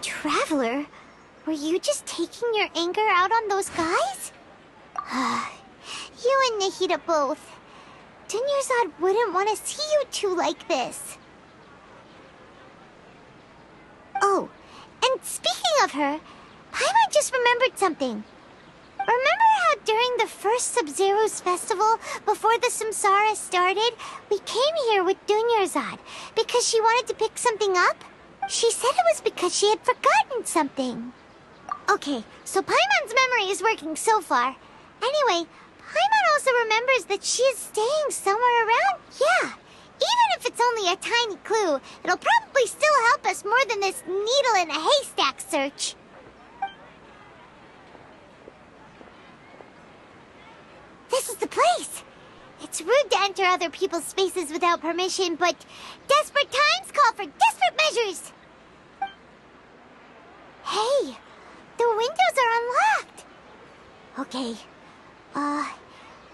Traveler, were you just taking your anger out on those guys? You and Nahida both. Dunyarzad wouldn't want to see you two like this. Oh, and speaking of her, Paimon just remembered something. Remember how during the first Sabzeruz Festival, before the Samsara started, we came here with Dunyarzad because she wanted to pick something up? She said it was because she had forgotten something. Okay, so Paimon's memory is working so far. Anyway, Paimon also remembers that she is staying somewhere around. Yeah, even if it's only a tiny clue, it'll probably still help us more than this needle in a haystack search. This is the place. It's rude to enter other people's spaces without permission, but desperate times call for desperate measures. Hey, the windows are unlocked. Okay,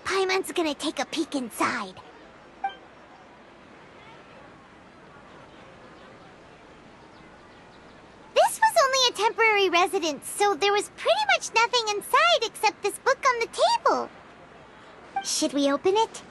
Paimon's gonna take a peek inside. This was only a temporary residence, so there was pretty much nothing inside except this book on the table. Should we open it?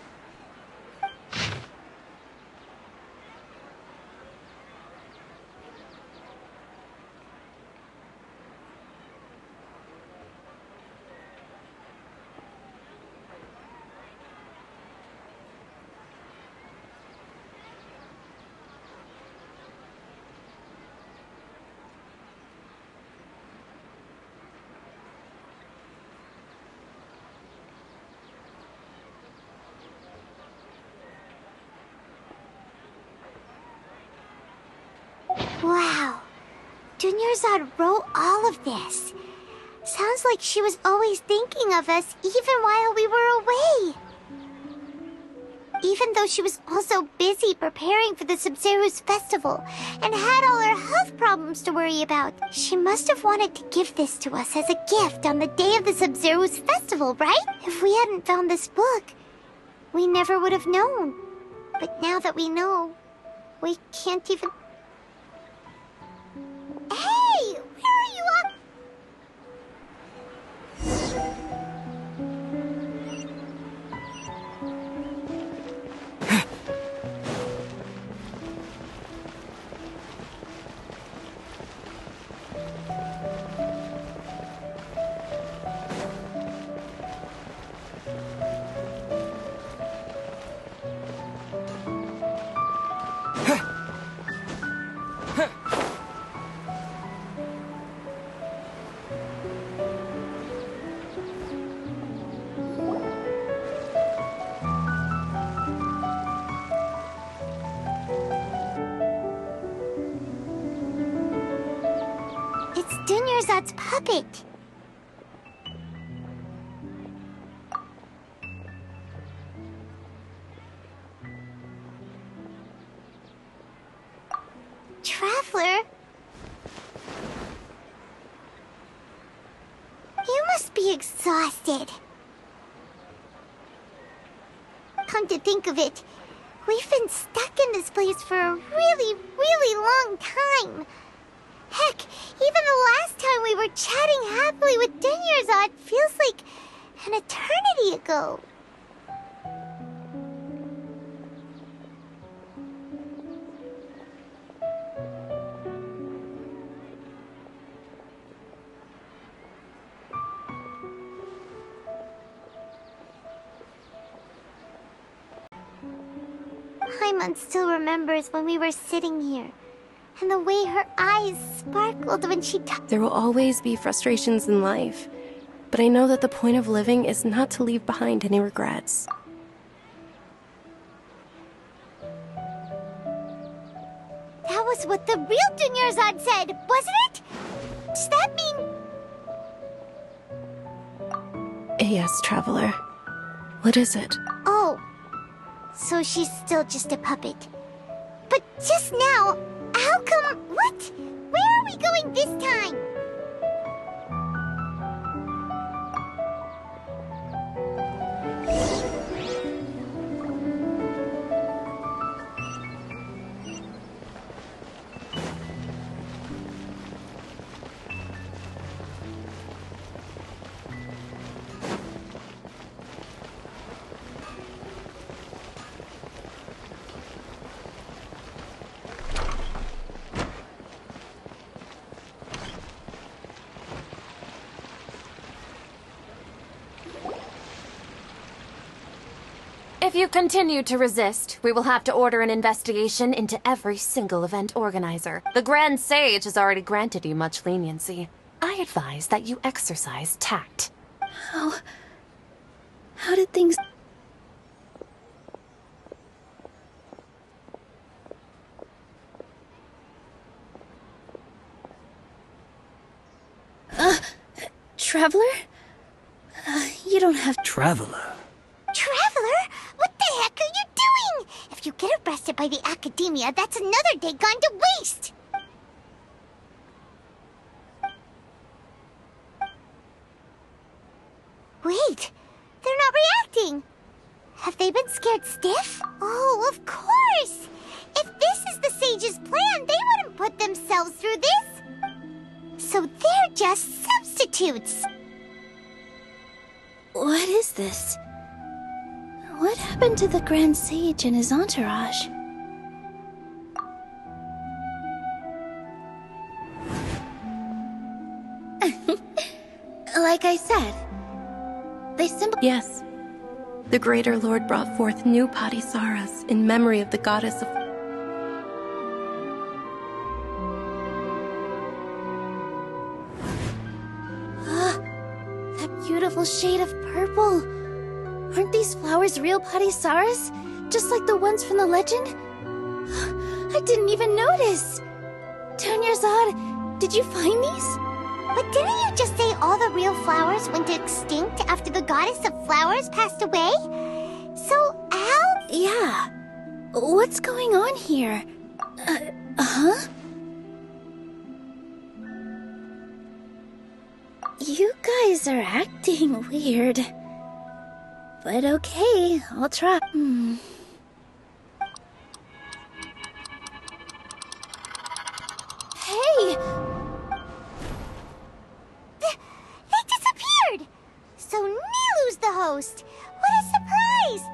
Wow, Dunyarzad wrote all of this. Sounds like she was always thinking of us even while we were away. Even though she was also busy preparing for the Sabzeruz Festival and had all her health problems to worry about, she must have wanted to give this to us as a gift on the day of the Sabzeruz Festival, right? If we hadn't found this book, we never would have known. But now that we know, we can't even... Hey! Where are you up? Dunyarzad's puppet. Traveler? You must be exhausted. Come to think of it, we've been stuck in this place for a really, really long time. Heck, even the last time we were chatting happily with Dunyarzad feels like an eternity ago. Paimon still remembers when we were sitting here. And the way her eyes sparkled when she touched... There will always be frustrations in life, but I know that the point of living is not to leave behind any regrets. That was what the real Dunyarzad said, wasn't it? Does that mean... Yes, Traveler. What is it? Oh, so she's still just a puppet. But just now... How come... What? Where are we going this time? If you continue to resist, we will have to order an investigation into every single event organizer. The Grand Sage has already granted you much leniency. I advise that you exercise tact. How did things... Traveler? You don't have... Traveler? Traveler? What the heck are you doing? If you get arrested by the Academia, that's another day gone to waste! Wait, they're not reacting! Have they been scared stiff? Oh, of course! If this is the Sage's plan, they wouldn't put themselves through this! So they're just substitutes! What is this? What happened to the Grand Sage and his entourage? Like I said, they simply... Yes. The Greater Lord brought forth new Patisaras in memory of the goddess of... That beautiful shade of purple. Aren't these flowers real Patisaras? Just like the ones from the legend? I didn't even notice. Tunyarzad, did you find these? But didn't you just say all the real flowers went extinct after the goddess of flowers passed away? So, how? Yeah. What's going on here? Huh? You guys are acting weird. But okay, I'll try. Hey! They disappeared! So Nilu's the host! What a surprise!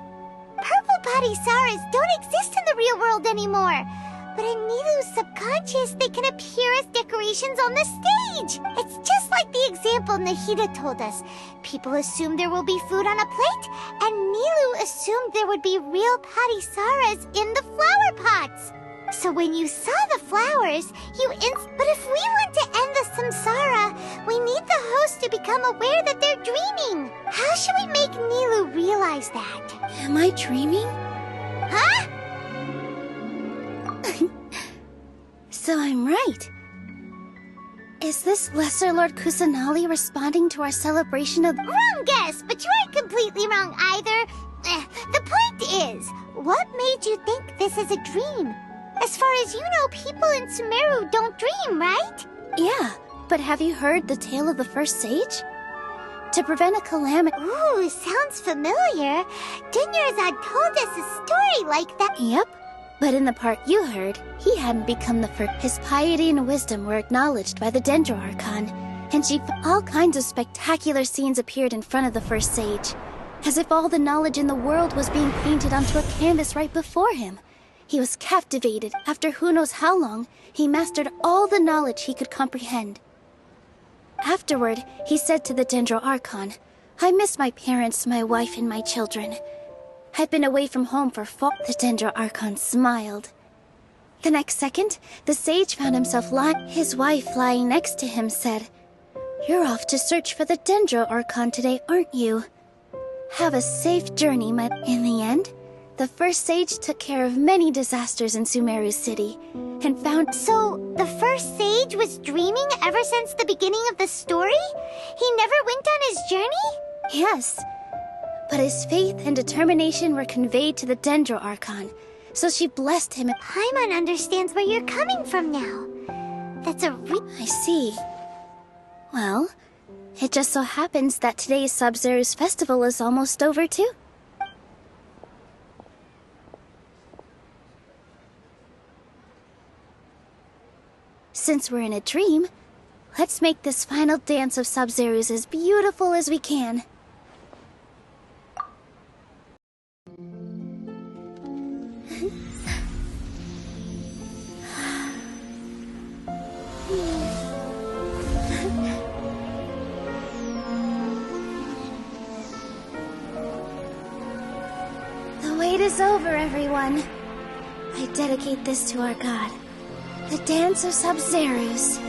Purple Patisaras don't exist in the real world anymore! But in Nilu's subconscious, they can appear as decorations on the stage! It's just like the example Nahida told us. People assumed there will be food on a plate, and Nilu assumed there would be real Patisaras in the flower pots! So when you saw the flowers, But if we want to end the samsara, we need the host to become aware that they're dreaming! How should we make Nilu realize that? Am I dreaming? Huh? So I'm right. Is this Lesser Lord Kusanali responding to our celebration of... Wrong guess, but you aren't completely wrong either. The point is, what made you think this is a dream? As far as you know, people in Sumeru don't dream, right? Yeah, but have you heard the tale of the first sage? To prevent a calamity... Ooh, sounds familiar. Dunyarzad told us a story like that. Yep. But in the part you heard, he hadn't become the first. His piety and wisdom were acknowledged by the Dendro Archon, and all kinds of spectacular scenes appeared in front of the first sage, as if all the knowledge in the world was being painted onto a canvas right before him. He was captivated. After who knows how long, he mastered all the knowledge he could comprehend. Afterward, he said to the Dendro Archon, "I miss my parents, my wife, and my children. I've been away from home for The Dendro Archon smiled. The next second, the sage found himself lying. His wife, lying next to him, said, "You're off to search for the Dendro Archon today, aren't you? Have a safe journey, my..." In the end, the first sage took care of many disasters in Sumeru City, and found... So, the first sage was dreaming ever since the beginning of the story? He never went on his journey? Yes. But his faith and determination were conveyed to the Dendro Archon, so she blessed him. Paimon understands where you're coming from now. That's a I see. Well, it just so happens that today's Sabzeruz Festival is almost over too. Since we're in a dream, let's make this final dance of Sabzeruz as beautiful as we can. The is over, everyone. I dedicate this to our god, the dance of Sabzeruz.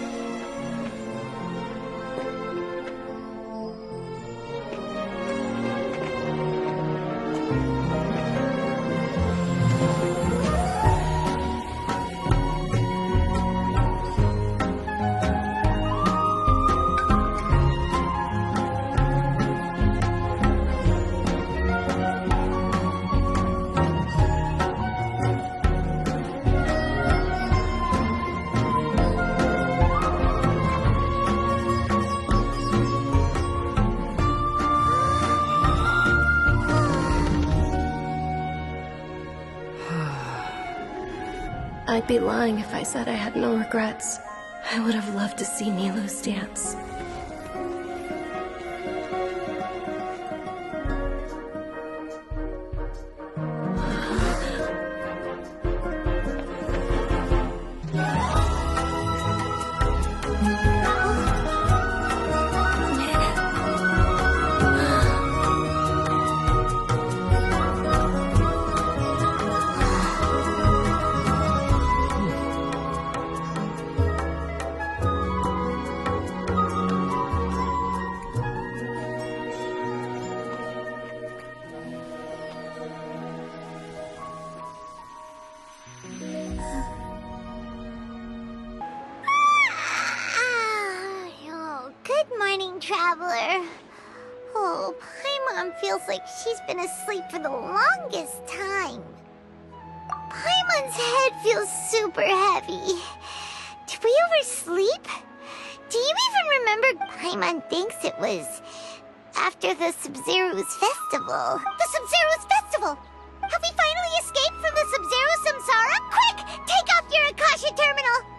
I'd be lying if I said I had no regrets. I would have loved to see Nilou's dance. Traveler. Oh, Paimon feels like she's been asleep for the longest time. Paimon's head feels super heavy. Did we oversleep? Do you even remember? Paimon thinks it was after the Sabzeruz Festival. The Sabzeruz Festival! Have we finally escaped from the Sabzeruz Samsara? Quick! Take off your Akasha terminal!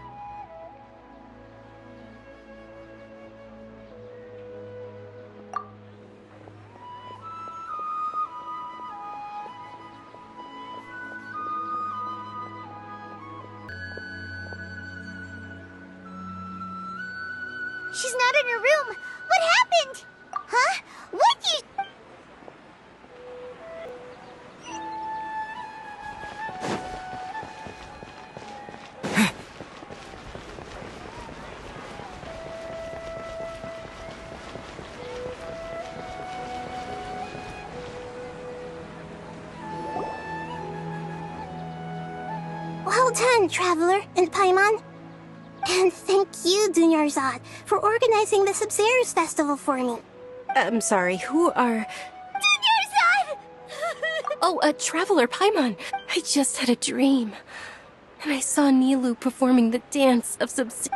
She's not in her room. What happened? Huh? What you... Well done, Traveler and Paimon. And thank you, Dunyarzad, for organizing the Sabzeruz Festival for me. I'm sorry, who are... Dunyarzad! Oh, a Traveler Paimon. I just had a dream. And I saw Nilou performing the dance of Sabzeruz.